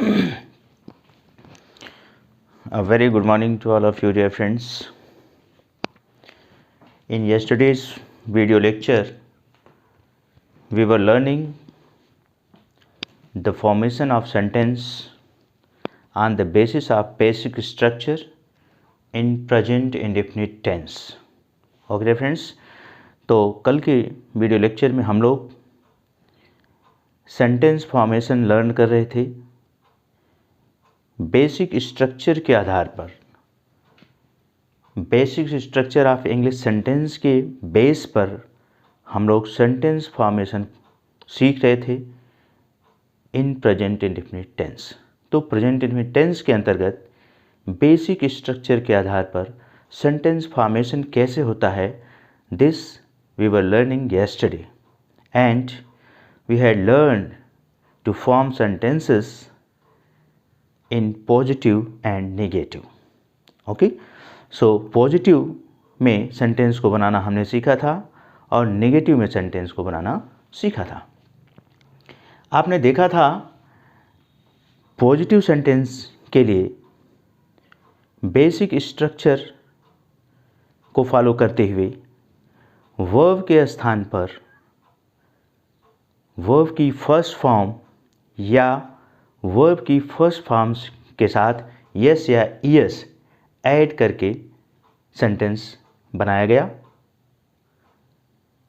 A very good morning to all of you, dear friends. In yesterday's video lecture, we were learning the formation of sentence on the basis of basic structure in present indefinite tense. Okay dear friends, तो कल के video lecture में हम लोग sentence formation learn कर रहे थे basic structure के आधार पर। Basic structure of English sentence के बेस पर हम लोग सेंटेंस फॉर्मेशन सीख रहे थे इन प्रेजेंट इंडेफिनिट टेंस। तो प्रेजेंट इंडेफिनिट टेंस के अंतर्गत बेसिक स्ट्रक्चर के आधार पर सेंटेंस फॉर्मेशन कैसे होता है, this we were learning yesterday and we had learned to form sentences in positive and negative. Okay, so positive में सेंटेंस को बनाना हमने सीखा था और नेगेटिव में सेंटेंस को बनाना सीखा था। आपने देखा था पॉजिटिव सेंटेंस के लिए बेसिक स्ट्रक्चर को फॉलो करते हुए वर्ब के स्थान पर वर्ब की फर्स्ट फॉर्म या वर्ब की फर्स्ट फॉर्म्स के साथ यस या ईएस ऐड करके सेंटेंस बनाया गया।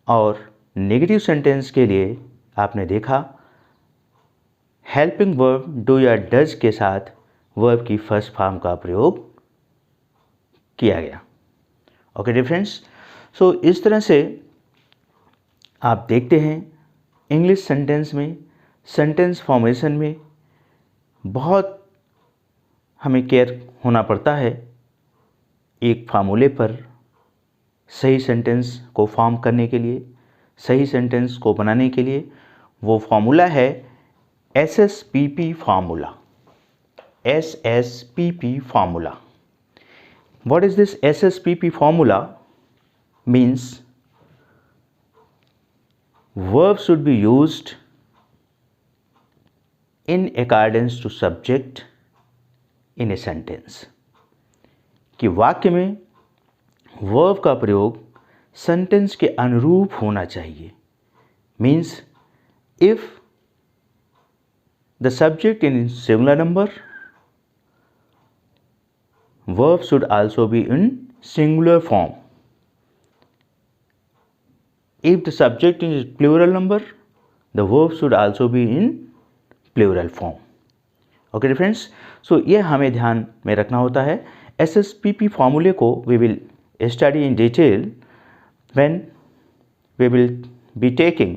और नेगेटिव सेंटेंस के लिए आपने देखा हेल्पिंग वर्ब डू या डज के साथ वर्ब की फर्स्ट फॉर्म का प्रयोग किया गया। ओके डियर फ्रेंड्स, सो इस तरह से आप देखते हैं इंग्लिश सेंटेंस में सेंटेंस फॉर्मेशन में बहुत हमें केयर होना पड़ता है। एक फार्मूले पर सही सेंटेंस को फॉर्म करने के लिए, सही सेंटेंस को बनाने के लिए, वो फार्मूला है SSPP formula. SSPP formula. What is this SSPP formula? Means verb should be used in accordance to subject in a sentence. कि वाक्य में verb का प्रयोग सेंटेंस के अनुरूप होना चाहिए। Means if the subject in singular number, verb should also be in singular form. If the subject is plural number, the verb should also be in plural form. Okay friends, so ये हमें ध्यान में रखना होता है। SSPP फॉर्मूले को we will study in detail when we will be taking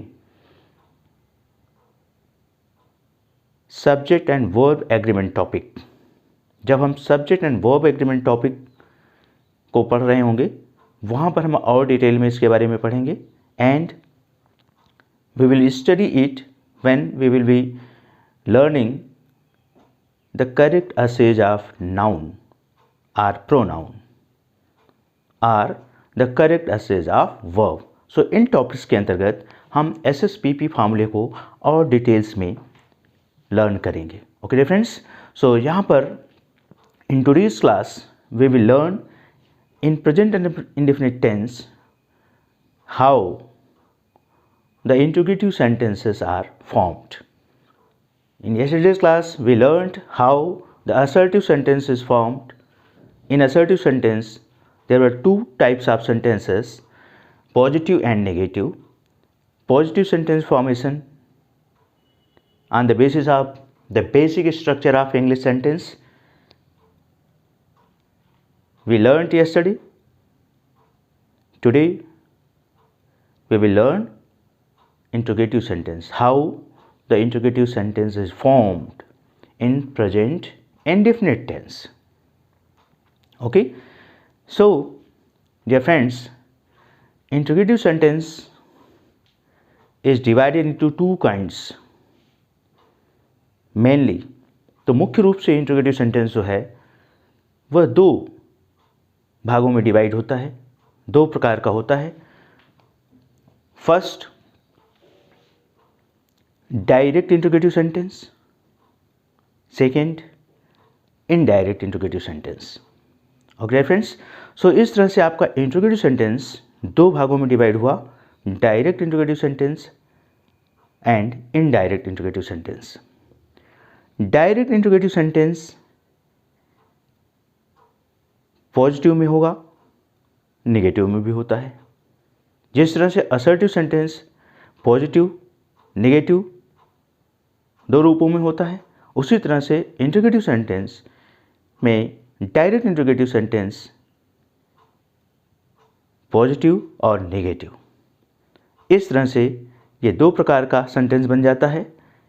subject and verb agreement topic. जब हम subject and verb agreement topic को पढ़ रहे होंगे वहाँ पर हम और डिटेल में इसके बारे में पढ़ेंगे and we will study it when we will be learning the correct uses of noun or pronoun or the correct uses of verb. So इन टॉपिक्स के अंतर्गत हम SSPP फार्मूले को और डिटेल्स में लर्न करेंगे। ओके डियर फ्रेंड्स, सो यहाँ पर in today's class we will learn in present and indefinite tense how the interrogative sentences are formed. In yesterday's class we learned how the assertive sentence is formed. In assertive sentence there were two types of sentences, positive and negative. Positive sentence formation on the basis of the basic structure of English sentence we learned yesterday. Today we will learn interrogative sentence, how the interrogative sentence is formed in present indefinite tense. Okay, so dear friends, interrogative sentence is divided into two kinds mainly. तो मुख्य रूप से interrogative sentence जो है वह दो भागों में डिवाइड होता है, दो प्रकार का होता है। First direct interrogative sentence second indirect interrogative sentence. Okay friends, so इस तरह से आपका इंट्रोगेटिव सेंटेंस दो भागों में डिवाइड हुआ, direct interrogative sentence and indirect interrogative sentence. Direct interrogative sentence positive में होगा, नेगेटिव में भी होता है। जिस तरह से असर्टिव सेंटेंस पॉजिटिव नेगेटिव दो रूपों में होता है, उसी तरह से इंट्रोगेटिव सेंटेंस में डायरेक्ट इंट्रोगेटिव सेंटेंस पॉजिटिव और नेगेटिव, इस तरह से ये दो प्रकार का सेंटेंस बन जाता है,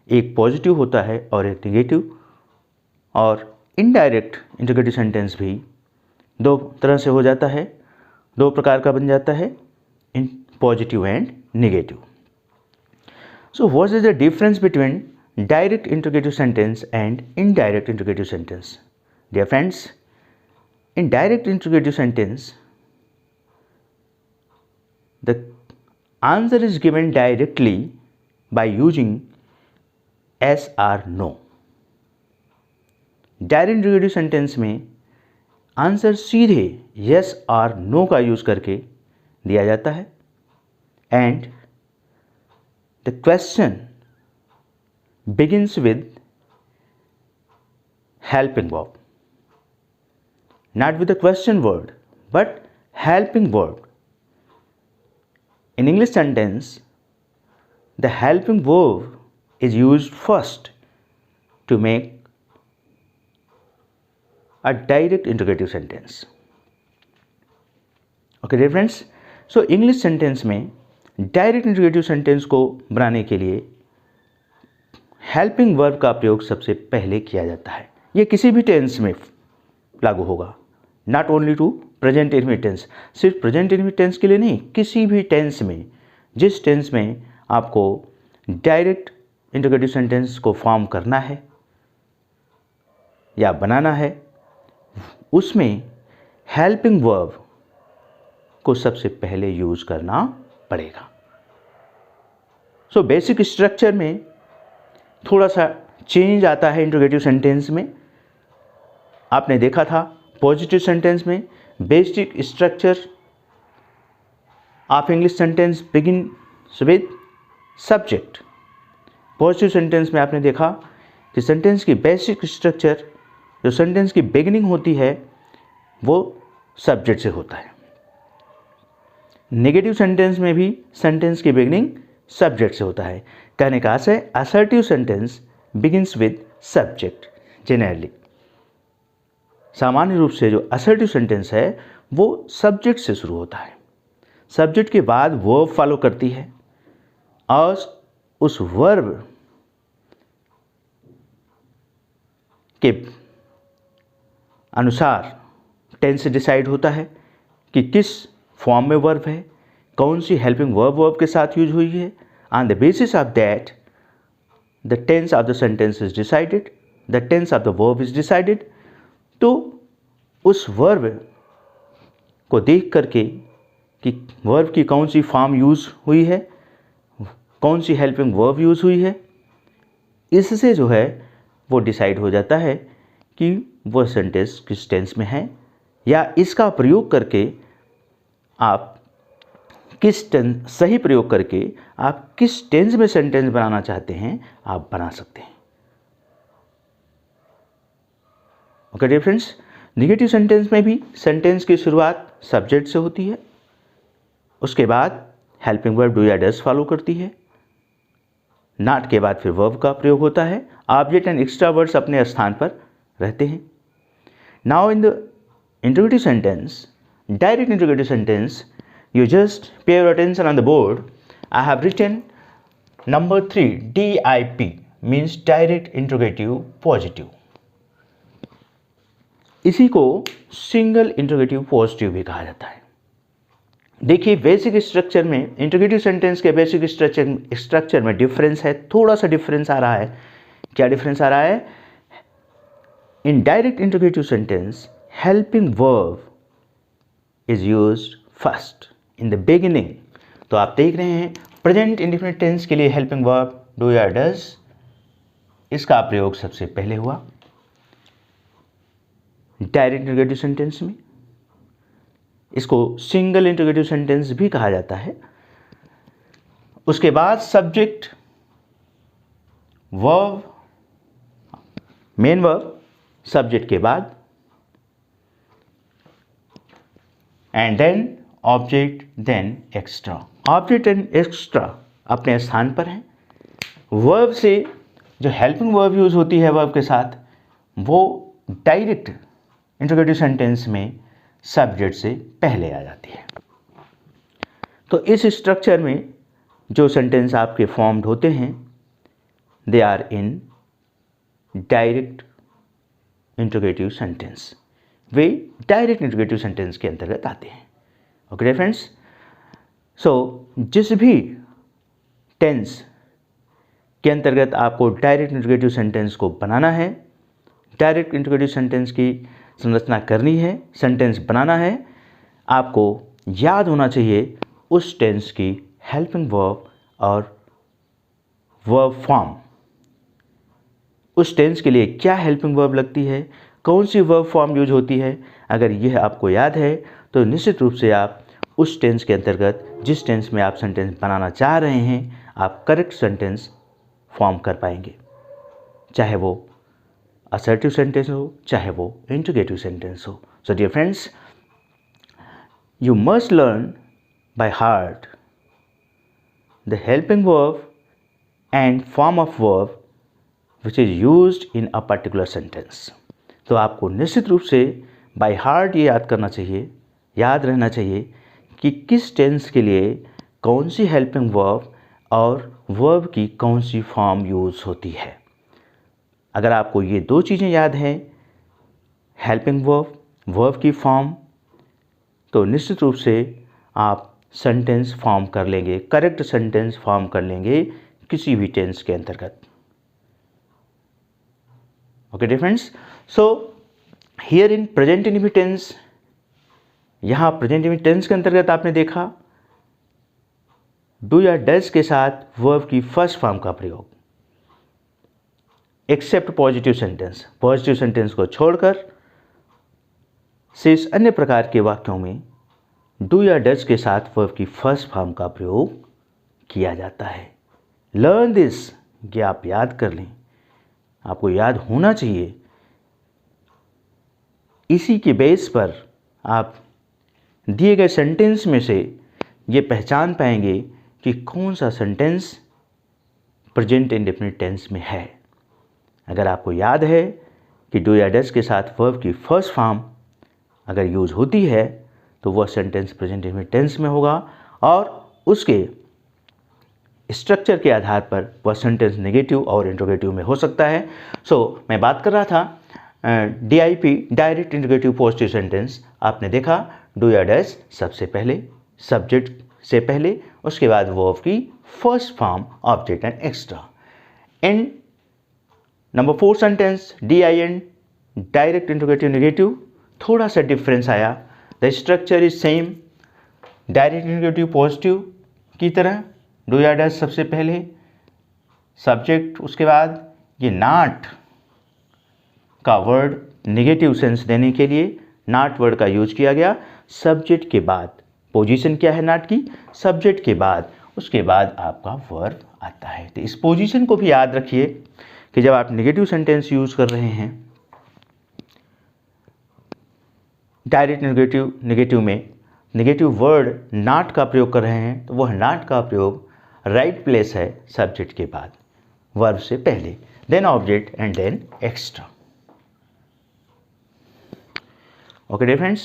एक पॉजिटिव होता है और एक नेगेटिव। और इनडायरेक्ट इंट्रोगेटिव सेंटेंस भी दो तरह से हो जाता है, दो प्रकार का बन जाता है, in positive and negative. So what is the difference between direct interrogative sentence and indirect interrogative sentence? Dear friends, in direct interrogative sentence, the answer is given directly by using yes or no. Direct interrogative sentence में answer सीधे yes और no का use करके दिया जाता है and the question begins with helping verb, not with the question word but helping verb. In English sentence, the helping verb is used first to make a direct interrogative sentence. Okay dear friends, so English sentence में direct interrogative sentence को बनाने के लिए helping verb का प्रयोग सबसे पहले किया जाता है। यह किसी भी टेंस में लागू होगा, not only to present indefinite tense, सिर्फ प्रेजेंट इंडेफिनिट टेंस के लिए नहीं, किसी भी टेंस में, जिस टेंस में आपको डायरेक्ट इंट्रोगेटिव सेंटेंस को फॉर्म करना है या बनाना है, उसमें हेल्पिंग वर्ब को सबसे पहले यूज करना पड़ेगा। सो बेसिक स्ट्रक्चर में थोड़ा सा चेंज आता है इंट्रोगेटिव सेंटेंस में। आपने देखा था पॉजिटिव सेंटेंस में basic structure of English sentence begins with subject. Positive sentence में आपने देखा कि सेंटेंस की बेसिक स्ट्रक्चर, जो सेंटेंस की बिगिनिंग होती है, वो सब्जेक्ट से होता है। नेगेटिव सेंटेंस में भी सेंटेंस की बिगिनिंग सब्जेक्ट से होता है। कहने का आशय, assertive sentence begins with subject. Generally सामान्य रूप से जो असर्टिव सेंटेंस है वो सब्जेक्ट से शुरू होता है, सब्जेक्ट के बाद वर्ब फॉलो करती है और उस वर्ब के अनुसार टेंस डिसाइड होता है कि किस फॉर्म में वर्ब है, कौन सी हेल्पिंग वर्ब के साथ यूज हुई है। On the basis of that the tense of the sentence is decided, the tense of the verb is decided. तो उस वर्ब को देख करके कि वर्ब की कौन सी फॉर्म यूज हुई है, कौन सी हेल्पिंग वर्ब यूज हुई है, इससे जो है वो डिसाइड हो जाता है कि वह सेंटेंस किस टेंस में है, या इसका प्रयोग करके आप किस टेंस, सही प्रयोग करके आप किस टेंस में सेंटेंस बनाना चाहते हैं, आप बना सकते हैं। Okay dear friends, negative sentence में भी सेंटेंस की शुरुआत सब्जेक्ट से होती है, उसके बाद हेल्पिंग वर्ब डू या डज फॉलो करती है, नॉट के बाद फिर वर्ब का प्रयोग होता है, ऑब्जेक्ट एंड एक्स्ट्रा वर्ड्स अपने स्थान पर रहते हैं। Now in the interrogative sentence, direct interrogative sentence, you just pay your attention on the board. I have written number 3, DIP means direct interrogative positive. इसी को सिंगल इंट्रोगेटिव पॉजिटिव भी कहा जाता है। देखिए बेसिक स्ट्रक्चर में, इंट्रोगेटिव सेंटेंस के basic structure में डिफरेंस है, थोड़ा सा डिफरेंस आ रहा है। क्या डिफरेंस आ रहा है? In direct interrogative sentence helping verb is used first in the beginning. तो आप देख रहे हैं प्रेजेंट इंडेफिनिट टेंस के लिए हेल्पिंग वर्ब डू या डज, इसका प्रयोग सबसे पहले हुआ। डायरेक्ट इंट्रोगेटिव सेंटेंस में। इसको सिंगल इंट्रोगेटिव सेंटेंस भी कहा जाता है। उसके बाद subject, verb, main verb, subject के बाद, and then object, then extra. Object and extra अपने स्थान पर हैं। वर्ब से जो हेल्पिंग वर्ब यूज होती है वर्ब के साथ, वो डायरेक्ट इंट्रोगेटिव सेंटेंस में सब्जेक्ट से पहले आ जाती है। तो इस स्ट्रक्चर में जो सेंटेंस आपके फॉर्म्ड होते हैं, they are in direct interrogative sentence. वे डायरेक्ट इंट्रोगेटिव सेंटेंस के अंतर्गत आते हैं। ओके फ्रेंड्स, सो जिस भी टेंस के अंतर्गत आपको डायरेक्ट इंट्रोगेटिव सेंटेंस को बनाना है, डायरेक्ट इंट्रोगेटिव सेंटेंस की संरचना करनी है, सेंटेंस बनाना है, आपको याद होना चाहिए उस टेंस की हेल्पिंग वर्ब और वर्ब फॉर्म। उस टेंस के लिए क्या हेल्पिंग वर्ब लगती है, कौन सी वर्ब फॉर्म यूज होती है। अगर यह आपको याद है तो निश्चित रूप से आप उस टेंस के अंतर्गत, जिस टेंस में आप सेंटेंस बनाना चाह रहे हैं, आप करेक्ट सेंटेंस फॉर्म कर पाएंगे, चाहे वो असर्टिव सेंटेंस हो, चाहे वो इंट्रोगेटिव सेंटेंस हो। So dear friends, you must learn by heart the helping verb and form of verb which is used in a particular sentence. तो आपको निश्चित रूप से बाय हार्ट ये याद करना चाहिए, याद रहना चाहिए कि किस टेंस के लिए कौन सी हेल्पिंग वर्ब और वर्ब की कौन सी फॉर्म यूज़ होती है। अगर आपको ये दो चीज़ें याद हैं, हेल्पिंग वर्ब, वर्ब की फॉर्म, तो निश्चित रूप से आप सेंटेंस फॉर्म कर लेंगे, करेक्ट सेंटेंस फॉर्म कर लेंगे किसी भी टेंस के अंतर्गत। Okay dear friends, so here in present indefinite tense, यहाँ प्रेजेंट इंडेफिनिट टेंस के अंतर्गत आपने देखा डू या डज के साथ वर्ब की फर्स्ट फॉर्म का प्रयोग, except positive sentence, positive sentence को छोड़कर शेष अन्य प्रकार के वाक्यों में डू या डज के साथ वर्ब की फर्स्ट फॉर्म का प्रयोग किया जाता है। लर्न दिस, ये आप याद कर लें, आपको याद होना चाहिए। इसी के बेस पर आप दिए गए सेंटेंस में से ये पहचान पाएंगे कि कौन सा सेंटेंस प्रेजेंट इंडेफिनिट टेंस में है। अगर आपको याद है कि डू या डज के साथ वर्ब की फर्स्ट फॉर्म अगर यूज होती है तो वह सेंटेंस प्रेजेंट इंडेफिनिट टेंस में होगा और उसके स्ट्रक्चर के आधार पर वह सेंटेंस नेगेटिव और इंट्रोगेटिव में हो सकता है। सो मैं बात कर रहा था DIP, direct interrogative positive sentence. आपने देखा डू या डज सबसे पहले, सब्जेक्ट से पहले, उसके बाद वर्ब की first form object and extra. In number 4 sentence DIN, direct interrogative negative, थोड़ा सा डिफरेंस आया। The structure is same, direct interrogative positive की तरह, डू या डज सबसे पहले, सब्जेक्ट, उसके बाद ये नॉट का वर्ड नेगेटिव सेंस देने के लिए नॉट वर्ड का यूज किया गया। सब्जेक्ट के बाद, पोजीशन क्या है नॉट की, सब्जेक्ट के बाद, उसके बाद आपका वर्ब आता है। तो इस पोजीशन को भी याद रखिए कि जब आप नेगेटिव सेंटेंस यूज कर रहे हैं, डायरेक्ट नेगेटिव में नेगेटिव वर्ड नॉट का प्रयोग कर रहे हैं, तो वह नॉट का प्रयोग राइट प्लेस है सब्जेक्ट के बाद, वर्ब से पहले, then object and then extra. Okay dear friends,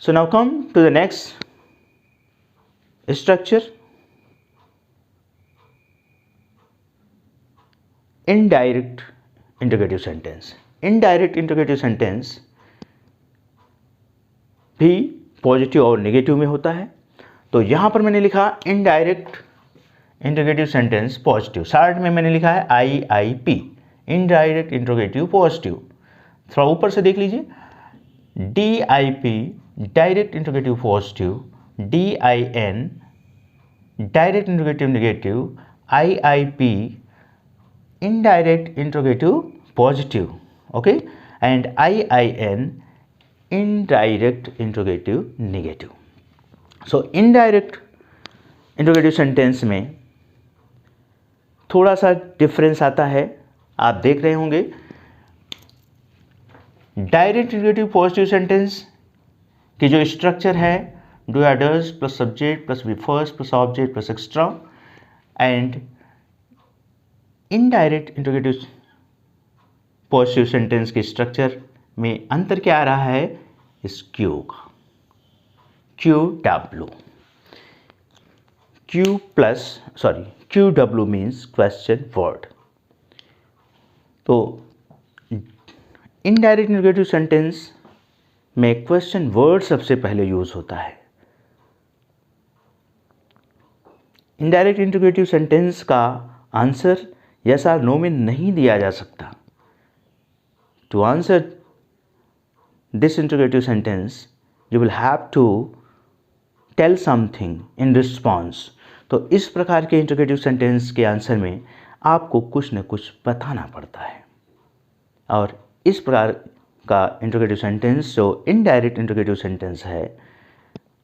so now come to the next structure, indirect interrogative sentence। indirect interrogative sentence भी पॉजिटिव और नेगेटिव में होता है। तो यहाँ पर मैंने लिखा indirect interrogative sentence positive, short में मैंने लिखा है IIP, इनडायरेक्ट इंट्रोगेटिव पॉजिटिव। थोड़ा ऊपर से देख लीजिए, DIP, direct interrogative positive, DIN, direct interrogative negative, IIP, indirect interrogative positive. Okay, and IIN indirect interrogative negative. So indirect interrogative sentence में थोड़ा सा डिफरेंस आता है, आप देख रहे होंगे। डायरेक्ट इंट्रोगेटिव पॉजिटिव सेंटेंस की जो स्ट्रक्चर है डू या does plus subject plus be first plus object plus extra, and indirect interrogative positive sentence के स्ट्रक्चर में अंतर क्या आ रहा है, इस क्यू का, QW। QW means question word. तो इनडायरेक्ट इंट्रोगेटिव सेंटेंस में क्वेश्चन वर्ड सबसे पहले यूज होता है। इनडायरेक्ट इंट्रोगेटिव सेंटेंस का आंसर यस और नो में नहीं दिया जा सकता। To answer this interrogative sentence you will have to tell something in response. तो इस प्रकार के इंट्रोगेटिव सेंटेंस के आंसर में आपको कुछ न कुछ बताना पड़ता है, और इस प्रकार का इंट्रोगेटिव सेंटेंस जो इनडायरेक्ट इंट्रोगेटिव सेंटेंस है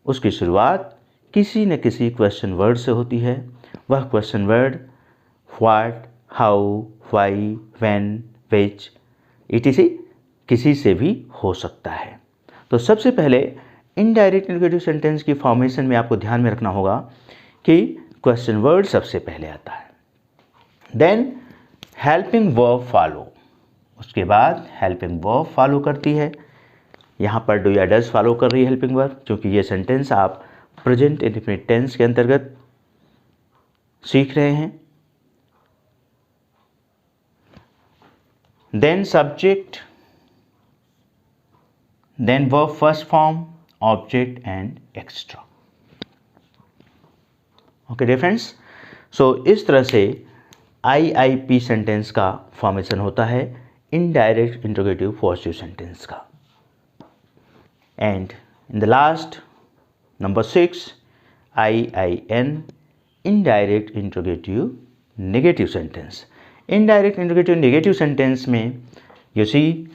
उसकी शुरुआत किसी न किसी क्वेश्चन वर्ड से होती है। वह question word what, how, why, when, which etc किसी से भी हो सकता है। तो सबसे पहले इनडायरेक्ट इंट्रोगेटिव सेंटेंस की फॉर्मेशन में आपको ध्यान में रखना होगा कि क्वेश्चन वर्ड सबसे पहले आता है, देन हेल्पिंग वर्ब फॉलो, उसके बाद हेल्पिंग वर्ब फॉलो करती है। यहाँ पर डू या डज फॉलो कर रही है हेल्पिंग वर्ब, क्योंकि ये सेंटेंस आप प्रेजेंट इंडेफिनिट टेंस के अंतर्गत सीख रहे हैं। Then subject, then verb first form, object and extra. Okay dear friends, so इस तरह से IIP सेंटेंस का फॉर्मेशन होता है, इनडायरेक्ट इंट्रोगेटिव पॉजिटिव सेंटेंस का। And in the last number 6 IIN indirect interrogative negative sentence. Indirect interrogative negative sentence में you see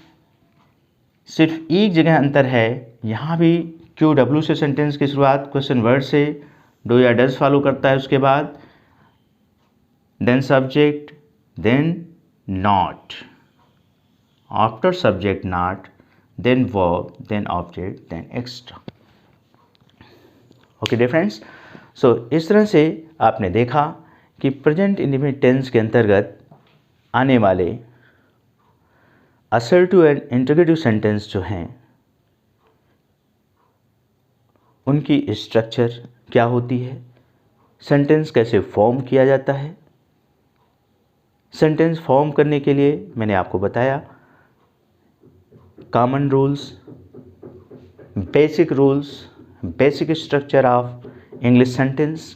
सिर्फ एक जगह अंतर है, यहाँ भी QW से सेंटेंस की शुरुआत क्वेश्चन वर्ड से डू या डज फॉलो करता है, उसके बाद then subject, then not, after subject not, then verb, then object, then extra. Okay dear friends, so इस तरह से आपने देखा कि प्रेजेंट इंडेफिनिट टेंस के अंतर्गत आने वाले असर्टिव एंड इंट्रोगेटिव सेंटेंस जो हैं उनकी स्ट्रक्चर क्या होती है, सेंटेंस कैसे फॉर्म किया जाता है। सेंटेंस फॉर्म करने के लिए मैंने आपको बताया common rules, basic structure of English sentence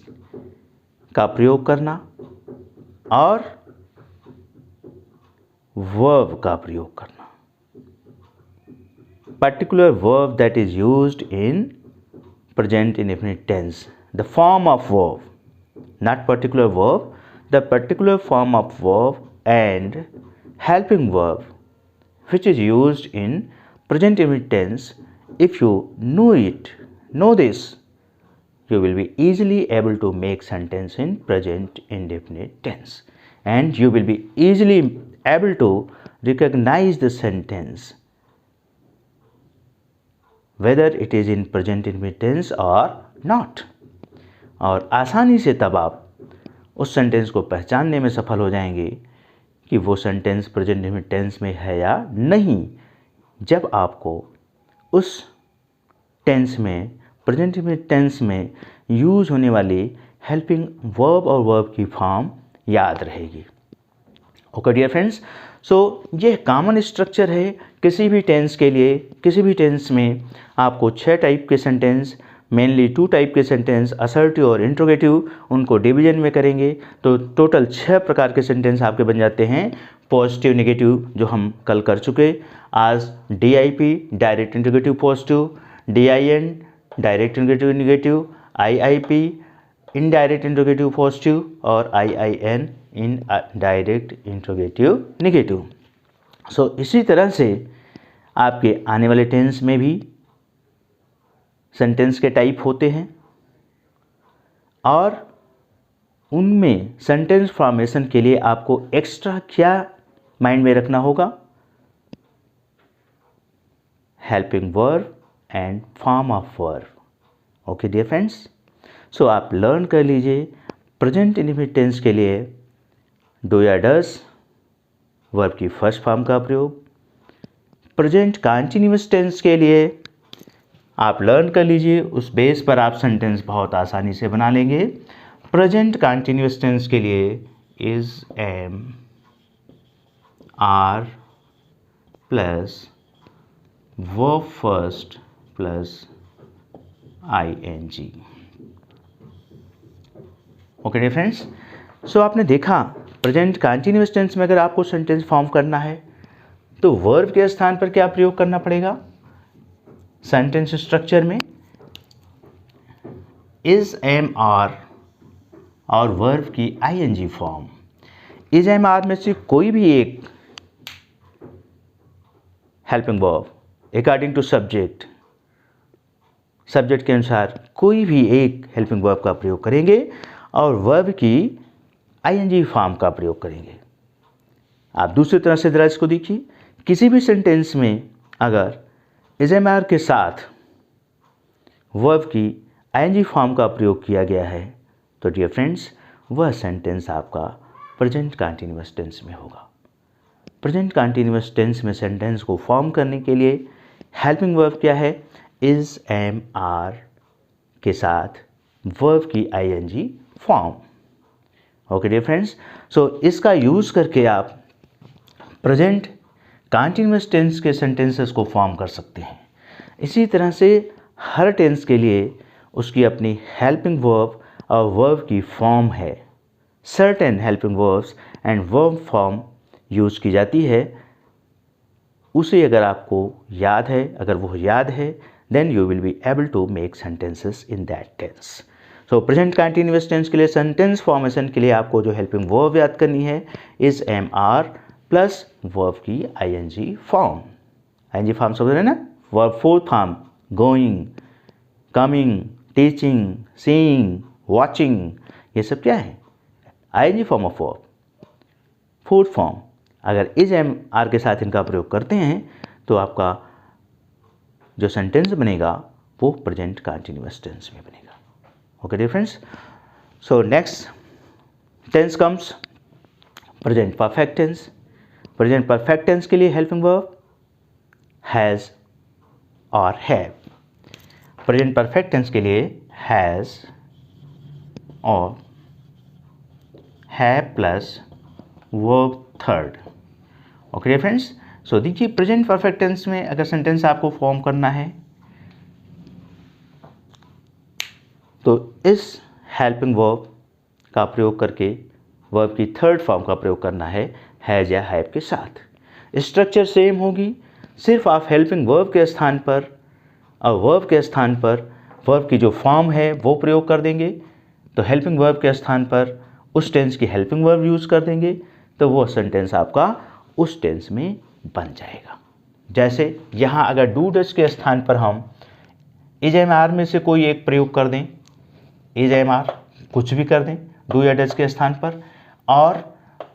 का प्रयोग करना और वर्ब का प्रयोग करना। Particular verb that is used in present indefinite tense, the form of verb, not particular verb, the particular form of verb and helping verb which is used in present indefinite tense. If you know this, you will be easily able to make sentence in present indefinite tense, and you will be easily able to recognize the sentence whether it is in present indefinite tense or not, और आसानी से तब आप उस sentence को पहचानने में सफल हो जाएंगे कि वो सेंटेंस प्रेजेंट इंडेफिनिट टेंस में है या नहीं, जब आपको उस टेंस में प्रेजेंट इंडेफिनिट टेंस में यूज होने वाली हेल्पिंग वर्ब और वर्ब की फॉर्म याद रहेगी। ओके डियर फ्रेंड्स, सो ये कॉमन स्ट्रक्चर है किसी भी टेंस के लिए। किसी भी टेंस में आपको 6 टाइप के सेंटेंस, मेनली 2 टाइप के सेंटेंस असर्टिव और इंट्रोगेटिव, उनको डिवीजन में करेंगे तो टोटल 6 प्रकार के सेंटेंस आपके बन जाते हैं। पॉजिटिव नेगेटिव जो हम कल कर चुके, आज DIP direct interrogative positive, DIN direct interrogative negative, IIP indirect interrogative positive और IIN in direct interrogative negative. So इसी तरह से आपके आने वाले टेंस में भी सेंटेंस के टाइप होते हैं और उनमें सेंटेंस फॉर्मेशन के लिए आपको एक्स्ट्रा क्या माइंड में रखना होगा? Helping verb and form of verb. Okay dear friends, so आप लर्न कर लीजिए प्रेजेंट इंडेफिनिट टेंस के लिए डू या डज वर्ब की फर्स्ट फॉर्म का प्रयोग। प्रेजेंट कंटीन्यूअस टेंस के लिए आप लर्न कर लीजिए, उस बेस पर आप सेंटेंस बहुत आसानी से बना लेंगे। प्रेजेंट कंटीन्यूअस टेंस के लिए is, am, are plus verb first plus ING। Okay dear friends, so आपने देखा प्रेजेंट कंटीन्यूअस टेंस में अगर आपको सेंटेंस फॉर्म करना है तो वर्ब के स्थान पर क्या प्रयोग करना पड़ेगा? सेंटेंस स्ट्रक्चर में इज, एम, आर और वर्ब की ING form. Is, am, are में से कोई भी एक helping verb according to subject, subject के अनुसार कोई भी एक हेल्पिंग वर्ब का प्रयोग करेंगे और वर्ब की ING फॉर्म का प्रयोग करेंगे। आप दूसरी तरह से जरा इसको देखिए, किसी भी सेंटेंस में अगर इज, एम, आर के साथ वर्ब की ING फॉर्म का प्रयोग किया गया है तो डियर फ्रेंड्स वह सेंटेंस आपका प्रेजेंट कंटीन्यूअस टेंस में होगा। प्रेजेंट कंटीन्यूअस टेंस में सेंटेंस को फॉर्म करने के लिए हेल्पिंग वर्ब क्या है? इज, एम, आर के साथ वर्ब की ING form. Okay dear friends, so इसका यूज़ करके आप प्रेजेंट कंटीन्यूअस टेंस के सेंटेंसेस को फॉर्म कर सकते हैं। इसी तरह से हर टेंस के लिए उसकी अपनी हेल्पिंग वर्ब और वर्ब की फॉर्म है। Certain helping verbs and verb form use की जाती है। उसे अगर आपको याद है, अगर वो याद है, then you will be able to make sentences in that tense. So present continuous tense के लिए सेंटेंस फॉर्मेशन के लिए आपको जो हेल्पिंग वर्ब याद करनी है is, am, are plus verb की ING फॉर्म। ING फॉर्म समझ रहे ना? Verb fourth form going, coming, teaching, seeing, watching, ये सब क्या है? ING form of verb. Fourth form अगर इज, एम, आर के साथ इनका प्रयोग करते हैं तो आपका जो सेंटेंस बनेगा वो प्रेजेंट कंटीन्यूअस टेंस में बनेगा। Okay dear friends, so next tense comes present perfect tense. Present perfect tense के लिए हेल्पिंग वर्ब हैज़ और हैव। प्रेजेंट परफेक्ट टेंस के लिए हैज़ और have plus verb third. Okay dear friends, so देखिए present perfect tense में अगर sentence आपको फॉर्म करना है तो इस हेल्पिंग वर्ब का प्रयोग करके वर्ब की थर्ड फॉर्म का प्रयोग करना है हैज़ या हैव के साथ। स्ट्रक्चर सेम होगी, सिर्फ आप हेल्पिंग वर्ब के स्थान पर और वर्ब के स्थान पर वर्ब की जो फॉर्म है वो प्रयोग कर देंगे। तो हेल्पिंग वर्ब के स्थान पर उस टेंस की हेल्पिंग वर्ब यूज़ कर देंगे तो वो सेंटेंस आपका उस टेंस में बन जाएगा। जैसे यहाँ अगर डू डज के स्थान पर हम इज, एम, आर में से कोई एक प्रयोग कर दें, इज, एम, आर कुछ भी कर दें डू या डज के स्थान पर, और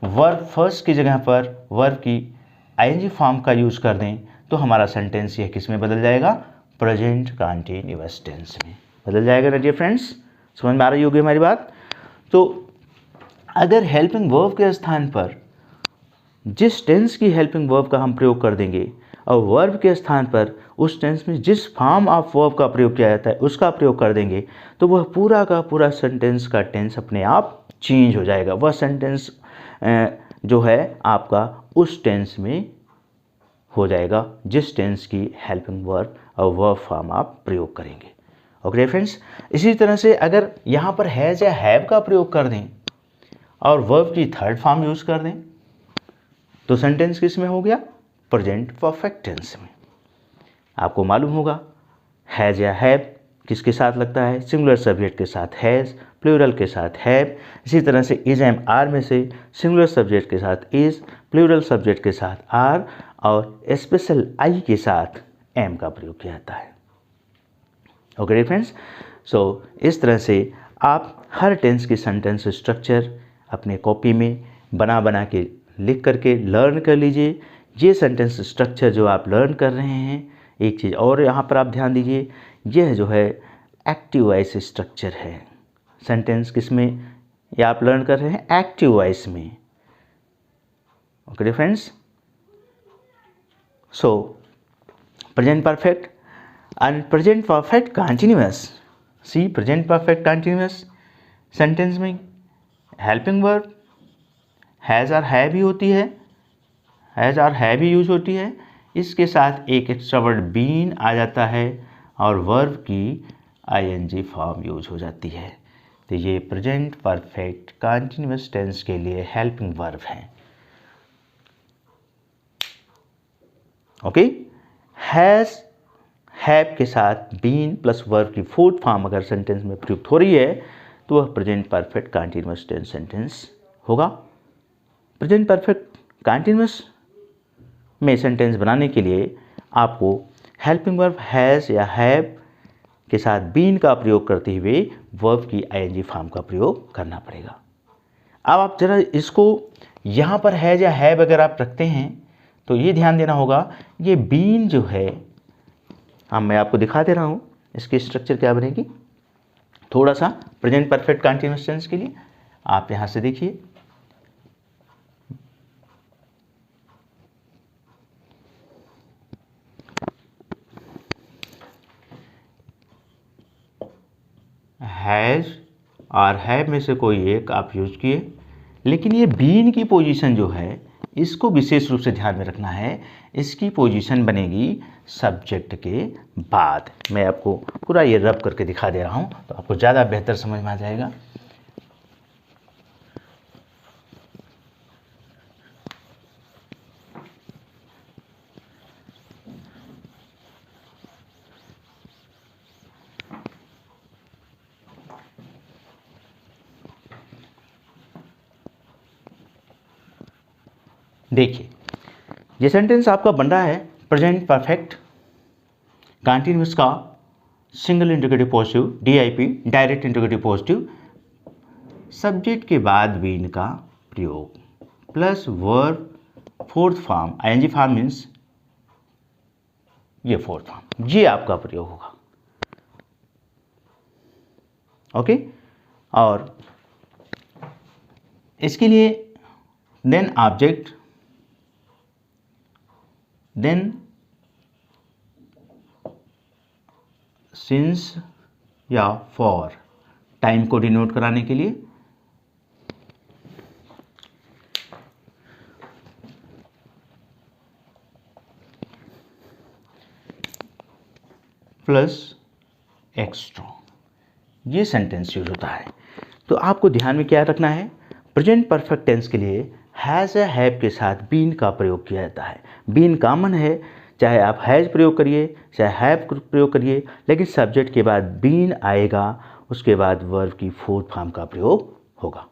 वर्ब फर्स्ट की जगह पर वर्ब की ING फॉर्म का यूज़ कर दें तो हमारा सेंटेंस यह किस में बदल जाएगा? प्रेजेंट कंटीन्यूअस टेंस में बदल जाएगा ना डियर फ्रेंड्स। समझ में आ रही होगी हमारी बात? तो अगर हेल्पिंग वर्ब के स्थान पर जिस टेंस की हेल्पिंग वर्ब का हम प्रयोग कर देंगे और वर्ब के स्थान पर उस टेंस में जिस फॉर्म ऑफ वर्ब का प्रयोग किया जाता है उसका प्रयोग कर देंगे तो वह पूरा का पूरा सेंटेंस का टेंस अपने आप चेंज हो जाएगा। वह सेंटेंस जो है आपका उस टेंस में हो जाएगा जिस टेंस की हेल्पिंग वर्ब और वर्ब फॉर्म आप प्रयोग करेंगे। ओके फ्रेंड्स, इसी तरह से अगर यहाँ पर हैज़ या हैव का प्रयोग कर दें और वर्ब की थर्ड फॉर्म यूज़ कर दें तो सेंटेंस किस में हो गया? प्रेजेंट परफेक्ट टेंस में। आपको मालूम होगा हैज़ या हैव किसके साथ लगता है? सिंगुलर सब्जेक्ट के साथ हैज़ प्लूरल के साथ हैव। इसी तरह से इज एम आर में से सिंगुलर सब्जेक्ट के साथ इज, प्लूरल सब्जेक्ट के साथ आर और स्पेशल आई के साथ एम का प्रयोग किया जाता है। ओके फ्रेंड्स, सो इस तरह से आप हर टेंस की सेंटेंस स्ट्रक्चर अपने कॉपी में बना के लिख करके लर्न कर लीजिए। ये सेंटेंस स्ट्रक्चर जो आप लर्न कर रहे हैं, एक चीज़ और यहाँ पर आप ध्यान दीजिए, यह जो है एक्टिव वॉइस स्ट्रक्चर है। सेंटेंस किस में ये आप लर्न कर रहे हैं? एक्टिव वॉइस में। Okay friends, so present perfect and present perfect continuous. See present perfect continuous sentence में हेल्पिंग वर्ब हैज़ और हैव भी होती है, हैज़ और हैव भी यूज होती है। इसके साथ एक एक्स्ट्रा वर्ड बीन आ जाता है और वर्ब की आईएनजी फॉर्म यूज हो जाती है। तो ये प्रेजेंट परफेक्ट कंटिन्यूअस टेंस के लिए हेल्पिंग वर्ब है। ओके, हैज़ हैव के साथ बीन प्लस वर्ब की फोर्थ फॉर्म अगर सेंटेंस में प्रयुक्त हो रही है तो वह present perfect continuous tense sentence होगा। प्रेजेंट परफेक्ट कंटिन्यूअस में सेंटेंस बनाने के लिए आपको हेल्पिंग वर्ब हैज़ या हैव के साथ बीन का प्रयोग करते हुए वर्ब की आईएनजी फॉर्म का प्रयोग करना पड़ेगा। अब आप जरा इसको यहाँ पर हैज़ या हैव अगर आप रखते हैं तो ये ध्यान देना होगा, ये बीन जो है, हाँ मैं आपको दिखा दे रहा हूँ इसकी स्ट्रक्चर क्या बनेगी थोड़ा सा प्रेजेंट परफेक्ट कंटिन्यूअस टेंस के लिए। आप यहाँ से देखिए, हैज़ और हैव में से कोई एक आप यूज किए, लेकिन ये बीन की पोजीशन जो है इसको विशेष रूप से ध्यान में रखना है। इसकी पोजीशन बनेगी सब्जेक्ट के बाद। मैं आपको पूरा ये रब करके दिखा दे रहा हूँ तो आपको ज़्यादा बेहतर समझ में आ जाएगा। देखिए, ये सेंटेंस आपका बन रहा है प्रेजेंट परफेक्ट कंटिन्यूअस का single integrative positive DIP direct integrative positive, subject के बाद बीन का प्रयोग plus verb fourth form ING form means ये फोर्थ फॉर्म, ये आपका प्रयोग होगा। ओके, और इसके लिए देन ऑब्जेक्ट, देन सिंस या फॉर टाइम को डिनोट कराने के लिए, प्लस एक्स्ट्रा, ये सेंटेंस यूज होता है। तो आपको ध्यान में क्या रखना है, प्रेजेंट परफेक्ट टेंस के लिए हैज़ या हैव के साथ बीन का प्रयोग किया जाता है। बीन कॉमन है, चाहे आप हैज़ प्रयोग करिए चाहे हैव प्रयोग करिए, लेकिन सब्जेक्ट के बाद बीन आएगा, उसके बाद वर्ब की फोर्थ फॉर्म का प्रयोग होगा।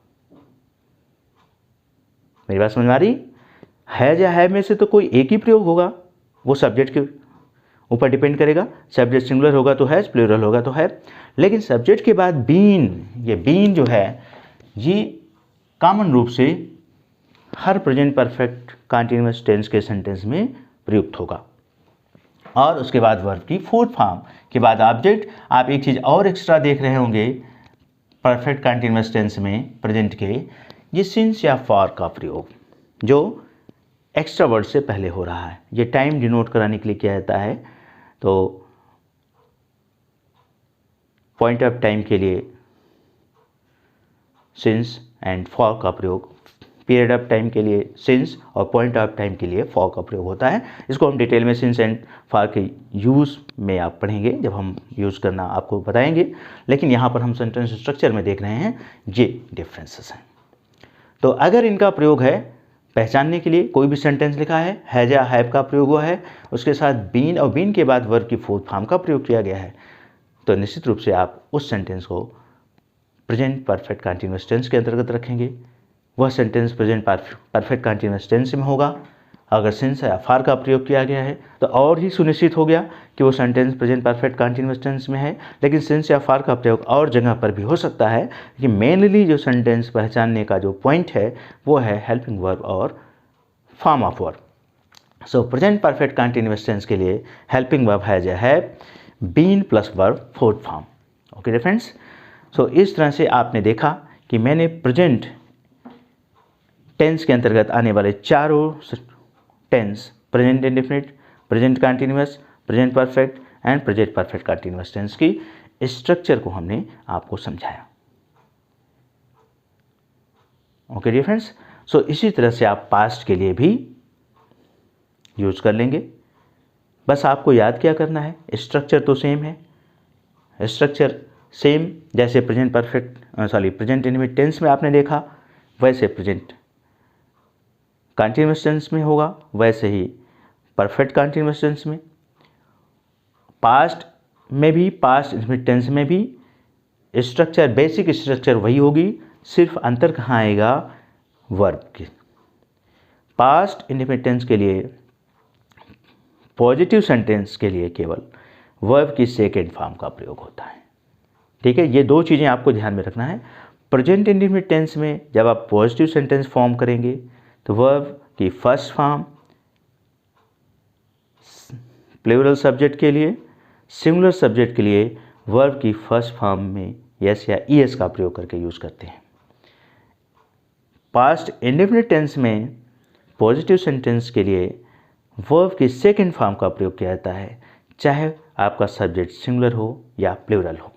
मेरी बात समझ में आ रही? हैज़ या हैव में से तो कोई एक ही प्रयोग होगा, वो सब्जेक्ट के ऊपर डिपेंड करेगा। सब्जेक्ट सिंगुलर होगा तो हैज़, प्लूरल होगा तो हैव, लेकिन सब्जेक्ट के बाद बीन, ये बीन जो है ये कॉमन रूप से हर प्रेजेंट परफेक्ट कंटिन्यूअस टेंस के सेंटेंस में प्रयुक्त होगा। और उसके बाद वर्ब की फोर्थ फॉर्म के बाद ऑब्जेक्ट। आप एक चीज़ और एक्स्ट्रा देख रहे होंगे परफेक्ट कंटिन्यूअस टेंस में प्रेजेंट के, ये सिंस या फॉर का प्रयोग जो एक्स्ट्रा वर्ड से पहले हो रहा है, ये टाइम डिनोट कराने के लिए किया जाता है। तो पॉइंट ऑफ टाइम के लिए सिंस एंड फॉर का प्रयोग, पीरियड ऑफ टाइम के लिए सिंस और पॉइंट ऑफ टाइम के लिए फॉर का प्रयोग होता है। इसको हम डिटेल में सिंस एंड फॉर के यूज़ में आप पढ़ेंगे, जब हम यूज़ करना आपको बताएंगे, लेकिन यहाँ पर हम सेंटेंस स्ट्रक्चर में देख रहे हैं ये डिफरेंसेस हैं। तो अगर इनका प्रयोग है पहचानने के लिए, कोई भी सेंटेंस लिखा है हैज़ या हैव का प्रयोग हुआ है, उसके साथ बीन और बीन के बाद वर्ब की फोर्थ फॉर्म का प्रयोग किया गया है, तो निश्चित रूप से आप उस सेंटेंस को प्रेजेंट परफेक्ट कंटीन्यूअस टेंस के अंतर्गत रखेंगे, वह sentence present perfect continuous tense में होगा। अगर सिंस या फार का प्रयोग किया गया है तो और ही सुनिश्चित हो गया कि वो sentence present perfect continuous tense में है। लेकिन सिंस या फार का प्रयोग और जगह पर भी हो सकता है कि मेनली जो सेंटेंस पहचानने का जो पॉइंट है वो है हेल्पिंग वर्ब और form of verb. So present perfect continuous tense के लिए हेल्पिंग वर्ब है been plus verb fourth form. Okay friends, so इस तरह से आपने देखा कि मैंने प्रेजेंट टेंस के अंतर्गत आने वाले चारों tense, present indefinite, present continuous, present perfect and present perfect continuous tense की स्ट्रक्चर को हमने आपको समझाया। ओके डियर फ्रेंड्स, सो इसी तरह से आप पास्ट के लिए भी यूज कर लेंगे। बस आपको याद क्या करना है, स्ट्रक्चर तो सेम है, स्ट्रक्चर सेम जैसे प्रेजेंट इंडेफिनिट टेंस में आपने देखा वैसे प्रेजेंट कंटीन्यूअस टेंस में होगा, वैसे ही परफेक्ट कंटीन्यूअस टेंस में, पास्ट में भी, पास्ट इंडेफिनिट टेंस में भी स्ट्रक्चर, बेसिक स्ट्रक्चर वही होगी, सिर्फ अंतर कहाँ आएगा, वर्ब के। पास्ट इंडेफिनिट टेंस के लिए, पॉजिटिव सेंटेंस के लिए केवल वर्ब की सेकेंड फॉर्म का प्रयोग होता है। ठीक है, ये दो चीज़ें आपको ध्यान में रखना है। प्रेजेंट इंडेफिनिट टेंस में जब आप पॉजिटिव सेंटेंस फॉर्म करेंगे तो वर्ब की फर्स्ट फॉर्म प्लूरल सब्जेक्ट के लिए, सिंगुलर सब्जेक्ट के लिए वर्ब की फर्स्ट फॉर्म में यस या ईएस का प्रयोग करके यूज करते हैं। पास्ट इंडेफिनिट टेंस में पॉजिटिव सेंटेंस के लिए वर्ब की सेकंड फॉर्म का प्रयोग किया जाता है, चाहे आपका सब्जेक्ट सिंगुलर हो या प्लूरल हो।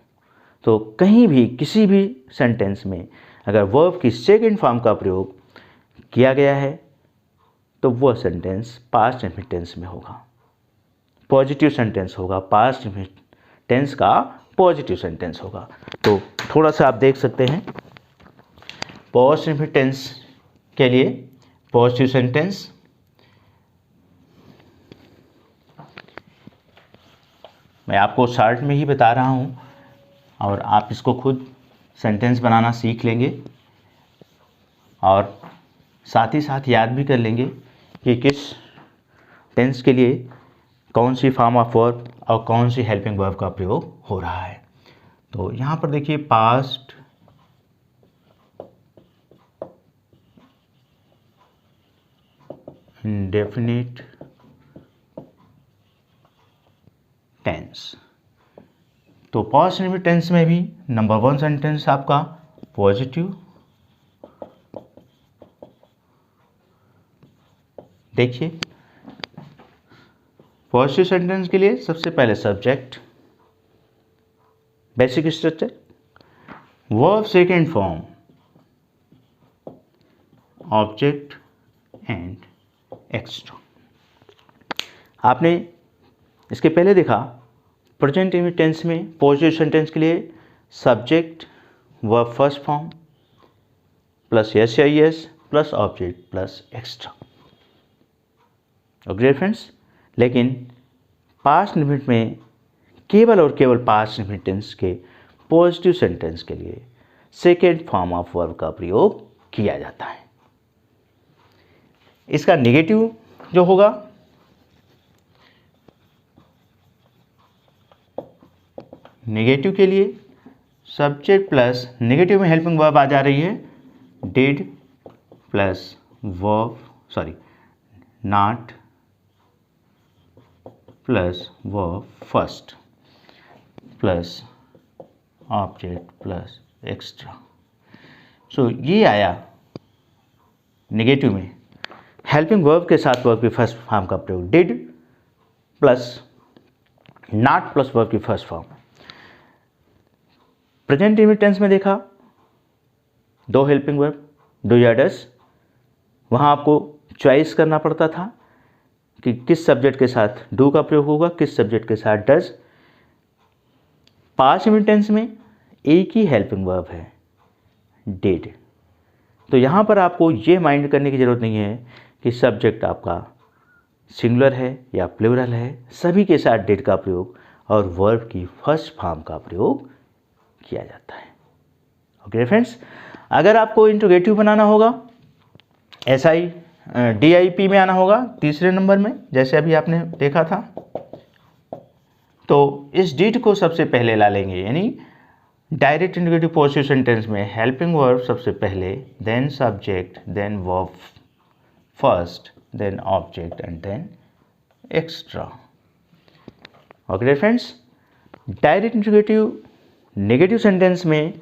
तो कहीं भी किसी भी सेंटेंस में अगर वर्ब की सेकंड फॉर्म का प्रयोग किया गया है तो वह सेंटेंस पास्ट इंडेफिनिट टेंस में होगा, पॉजिटिव सेंटेंस होगा, पास्ट इंडेफिनिट टेंस का पॉजिटिव सेंटेंस होगा। तो थोड़ा सा आप देख सकते हैं, पास्ट इंडेफिनिट टेंस के लिए पॉजिटिव सेंटेंस, मैं आपको शॉर्ट में ही बता रहा हूँ और आप इसको खुद सेंटेंस बनाना सीख लेंगे और साथ ही साथ याद भी कर लेंगे कि किस टेंस के लिए कौन सी फॉर्म ऑफ वर्ब और कौन सी हेल्पिंग वर्ब का प्रयोग हो रहा है। तो यहाँ पर देखिए, पास्ट इंडेफिनिट टेंस, तो पास्ट इंडेफिनिट टेंस में भी नंबर वन सेंटेंस आपका पॉजिटिव। देखिए, पॉजिटिव सेंटेंस के लिए सबसे पहले subject, basic structure, verb second form object and extra. आपने इसके पहले देखा प्रेजेंट इंडेफिनिट टेंस में पॉजिटिव सेंटेंस के लिए subject verb first form plus s या es plus object plus extra. Okay friends, लेकिन पास्ट इंडेफिनिट में केवल और केवल पास्ट इंडेफिनिट टेंस के पॉजिटिव सेंटेंस के लिए सेकेंड फॉर्म ऑफ वर्ब का प्रयोग किया जाता है। इसका नेगेटिव जो होगा, नेगेटिव के लिए सब्जेक्ट प्लस नेगेटिव में हेल्पिंग वर्ब आ जा रही है, did plus verb not plus verb first plus object plus extra. So ये आया नेगेटिव में हेल्पिंग वर्ब के साथ वर्ब की फर्स्ट फॉर्म का प्रयोग, did plus not plus verb की first form. Present indefinite tense में देखा दो हेल्पिंग वर्ब, डू या डज, वहाँ आपको चॉइस करना पड़ता था कि किस सब्जेक्ट के साथ डू का प्रयोग होगा, किस सब्जेक्ट के साथ डज। पास्ट इंडेफिनिट टेंस में एक ही हेल्पिंग वर्ब है, डिड। तो यहाँ पर आपको ये माइंड करने की ज़रूरत नहीं है कि सब्जेक्ट आपका सिंगुलर है या प्लूरल है, सभी के साथ डिड का प्रयोग और वर्ब की फर्स्ट फॉर्म का प्रयोग किया जाता है। ओके फ्रेंड्स, अगर आपको इंट्रोगेटिव बनाना होगा SI DIP में आना होगा तीसरे नंबर में, जैसे अभी आपने देखा था, तो इस डिड को सबसे पहले ला लेंगे, यानी डायरेक्ट इंट्रोगेटिव पॉजिटिव सेंटेंस में हेल्पिंग वर्ब सबसे पहले, then subject, then verb first, then object and then extra. Okay friends, direct interrogative negative sentence में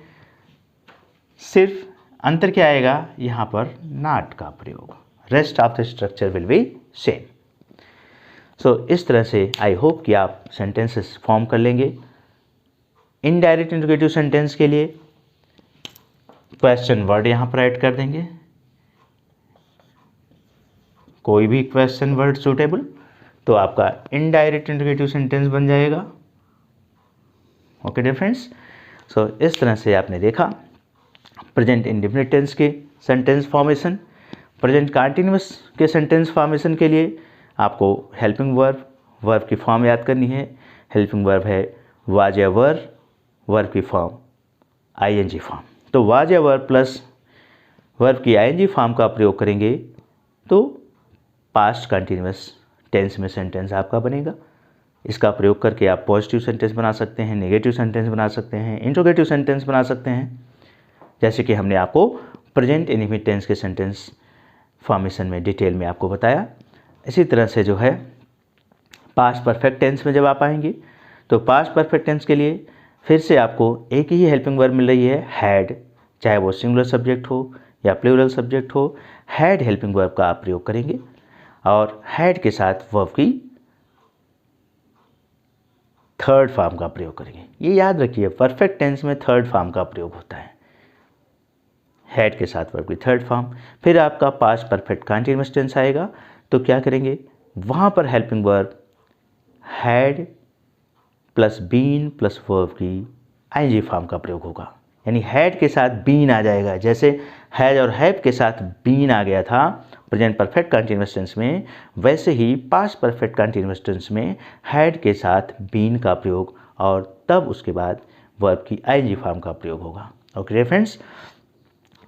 सिर्फ अंतर क्या आएगा, यहाँ पर नॉट का प्रयोग, rest of the structure will be same. So इस तरह से आई होप कि आप सेंटेंसेस फॉर्म कर लेंगे। इनडायरेक्ट इंट्रोगेटिव सेंटेंस के लिए क्वेश्चन वर्ड यहाँ पर ऐड कर देंगे, कोई भी क्वेश्चन वर्ड सूटेबल, तो आपका इनडायरेक्ट इंट्रोगेटिव सेंटेंस बन जाएगा। ओके डियर फ्रेंड्स, सो इस तरह से आपने देखा प्रेजेंट इंडेफिनिट टेंस के सेंटेंस फॉर्मेशन। प्रेजेंट कंटीन्यूअस के सेंटेंस फॉर्मेशन के लिए आपको हेल्पिंग वर्ब, वर्ब की फॉर्म याद करनी है। हेल्पिंग वर्ब है वाज या वर, वर्ब की फॉर्म ING फॉर्म। तो वाज या वर प्लस वर्ब की ING फॉर्म का प्रयोग करेंगे तो पास्ट कंटीन्यूअस टेंस में सेंटेंस आपका बनेगा। इसका प्रयोग करके आप पॉजिटिव सेंटेंस बना सकते हैं, नेगेटिव सेंटेंस बना सकते हैं, इंट्रोगेटिव सेंटेंस बना सकते हैं, जैसे कि हमने आपको प्रेजेंट इंडेफिनिट टेंस के सेंटेंस फॉर्मेशन में डिटेल में आपको बताया। इसी तरह से जो है पास्ट परफेक्ट टेंस में जब आप आएंगे तो पास्ट परफेक्ट टेंस के लिए फिर से आपको एक ही हेल्पिंग वर्ब मिल रही है, हैड, चाहे वो सिंगुलर सब्जेक्ट हो या प्लूरल सब्जेक्ट हो, हैड हेल्पिंग वर्ब का आप प्रयोग करेंगे और हैड के साथ वर्ब की थर्ड फॉर्म का प्रयोग करेंगे। ये याद रखिए, परफेक्ट टेंस में थर्ड फॉर्म का प्रयोग होता है, हैड के साथ वर्ब की थर्ड फॉर्म। फिर आपका पास्ट परफेक्ट कंटीन्यूअस टेंस आएगा तो क्या करेंगे, वहाँ पर helping verb had plus been plus verb की ING फॉर्म का प्रयोग होगा, यानी हैड के साथ बीन आ जाएगा। जैसे हैज और हैव के साथ बीन आ गया था प्रेजेंट परफेक्ट कंटीन्यूअस टेंस में, वैसे ही पास्ट परफेक्ट कंटीन्यूअस टेंस में हैड के साथ बीन का प्रयोग और तब उसके बाद वर्ब की ING फॉर्म का प्रयोग होगा। ओके फ्रेंड्स,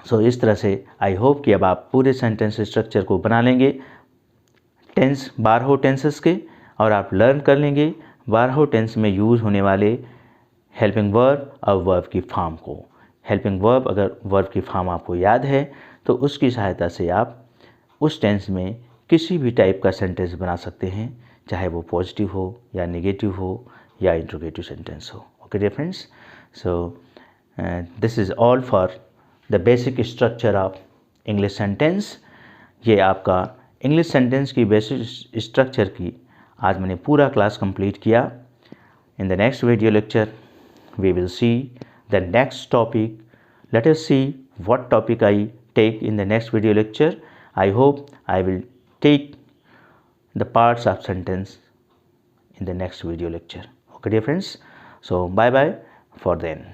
सो इस तरह से आई होप कि अब आप पूरे सेंटेंस स्ट्रक्चर को बना लेंगे टेंस 12 टेंसेस के, और आप लर्न कर लेंगे 12 टेंस में यूज़ होने वाले हेल्पिंग वर्ब और वर्ब की फॉर्म को। हेल्पिंग वर्ब, अगर वर्ब की फॉर्म आपको याद है तो उसकी सहायता से आप उस टेंस में किसी भी टाइप का सेंटेंस बना सकते हैं, चाहे वो पॉजिटिव हो या नेगेटिव हो या इंट्रोगेटिव सेंटेंस हो। Okay dear friends, so this is all for the basic structure of English sentence. ये आपका इंग्लिश सेंटेंस की बेसिक स्ट्रक्चर की आज मैंने पूरा क्लास कंप्लीट किया। In the next video lecture we will see the next topic. Let us see what topic I take in the next video lecture. I hope I will take the parts of sentence in the next video lecture. Okay dear friends, so bye bye for then.